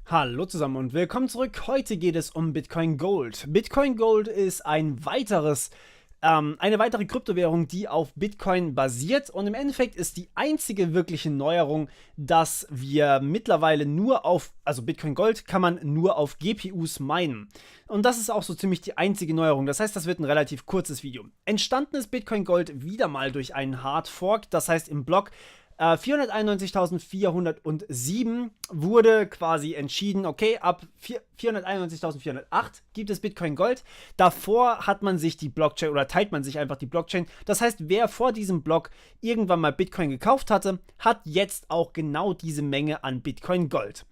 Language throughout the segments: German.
Hallo zusammen und willkommen zurück. Heute geht es um Bitcoin Gold. Bitcoin Gold ist eine weitere Kryptowährung, die auf Bitcoin basiert, und im Endeffekt ist die einzige wirkliche Neuerung, dass wir mittlerweile also Bitcoin Gold kann man nur auf GPUs minen. Und das ist auch so ziemlich die einzige Neuerung. Das heißt, das wird ein relativ kurzes Video. Entstanden ist Bitcoin Gold wieder mal durch einen Hard Fork, das heißt im Block 491.407 wurde quasi entschieden, okay, ab 491.408 gibt es Bitcoin Gold. Davor hat man sich die Blockchain oder teilt man sich einfach die Blockchain. Das heißt, wer vor diesem Block irgendwann mal Bitcoin gekauft hatte, hat jetzt auch genau diese Menge an Bitcoin Gold.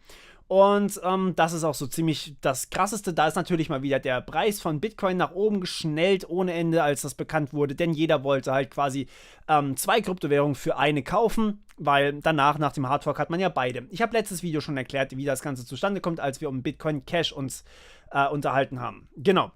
Und das ist auch so ziemlich das Krasseste. Da ist natürlich mal wieder der Preis von Bitcoin nach oben geschnellt ohne Ende, als das bekannt wurde. Denn jeder wollte halt quasi zwei Kryptowährungen für eine kaufen, weil danach, nach dem Hardfork, hat man ja beide. Ich habe letztes Video schon erklärt, wie das Ganze zustande kommt, als wir um Bitcoin Cash uns unterhalten haben. Genau.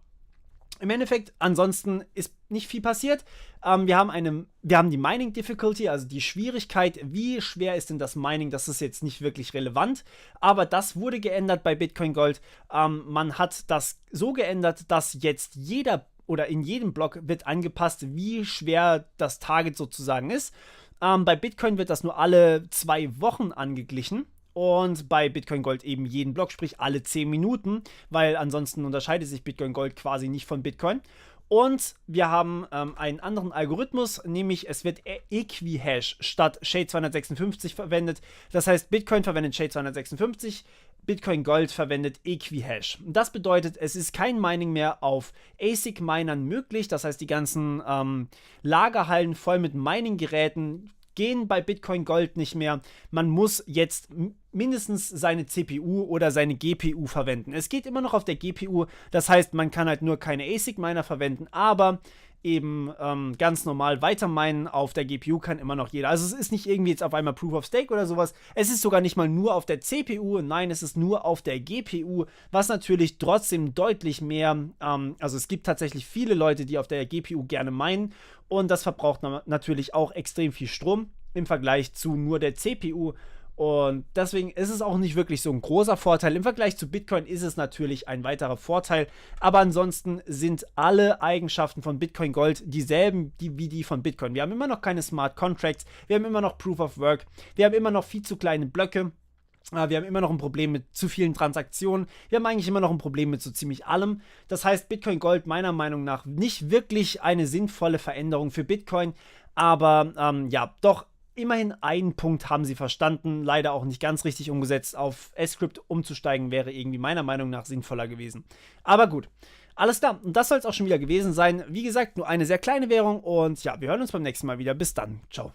Im Endeffekt, ansonsten ist nicht viel passiert. Wir haben die Mining Difficulty, also die Schwierigkeit, wie schwer ist denn das Mining, das ist jetzt nicht wirklich relevant, aber das wurde geändert bei Bitcoin Gold. Man hat das so geändert, dass jetzt in jedem Block wird angepasst, wie schwer das Target sozusagen ist. Bei Bitcoin wird das nur alle 2 Wochen angeglichen. Und bei Bitcoin Gold eben jeden Block, sprich alle 10 Minuten, weil ansonsten unterscheidet sich Bitcoin Gold quasi nicht von Bitcoin. Und wir haben einen anderen Algorithmus, nämlich es wird Equihash statt SHA-256 verwendet. Das heißt, Bitcoin verwendet SHA-256, Bitcoin Gold verwendet Equihash. Das bedeutet, es ist kein Mining mehr auf ASIC-Minern möglich. Das heißt, die ganzen Lagerhallen voll mit Mining-Geräten gehen bei Bitcoin Gold nicht mehr. Man muss jetzt mindestens seine CPU oder seine GPU verwenden. Es geht immer noch auf der GPU, das heißt, man kann halt nur keine ASIC-Miner verwenden, aber eben ganz normal weiter minen auf der GPU kann immer noch jeder. Also es ist nicht irgendwie jetzt auf einmal Proof of Stake oder sowas. Es ist sogar nicht mal nur auf der CPU, nein, es ist nur auf der GPU, was natürlich trotzdem deutlich mehr, also es gibt tatsächlich viele Leute, die auf der GPU gerne minen, und das verbraucht natürlich auch extrem viel Strom im Vergleich zu nur der CPU. Und deswegen ist es auch nicht wirklich so ein großer Vorteil. Im Vergleich zu Bitcoin ist es natürlich ein weiterer Vorteil. Aber ansonsten sind alle Eigenschaften von Bitcoin Gold dieselben wie die von Bitcoin. Wir haben immer noch keine Smart Contracts. Wir haben immer noch Proof of Work. Wir haben immer noch viel zu kleine Blöcke. Wir haben immer noch ein Problem mit zu vielen Transaktionen. Wir haben eigentlich immer noch ein Problem mit so ziemlich allem. Das heißt, Bitcoin Gold meiner Meinung nach nicht wirklich eine sinnvolle Veränderung für Bitcoin. Aber ja, doch. Immerhin einen Punkt haben sie verstanden, leider auch nicht ganz richtig umgesetzt. Auf Scrypt umzusteigen wäre irgendwie meiner Meinung nach sinnvoller gewesen. Aber gut, alles klar, und das soll es auch schon wieder gewesen sein. Wie gesagt, nur eine sehr kleine Währung, und ja, wir hören uns beim nächsten Mal wieder. Bis dann, ciao.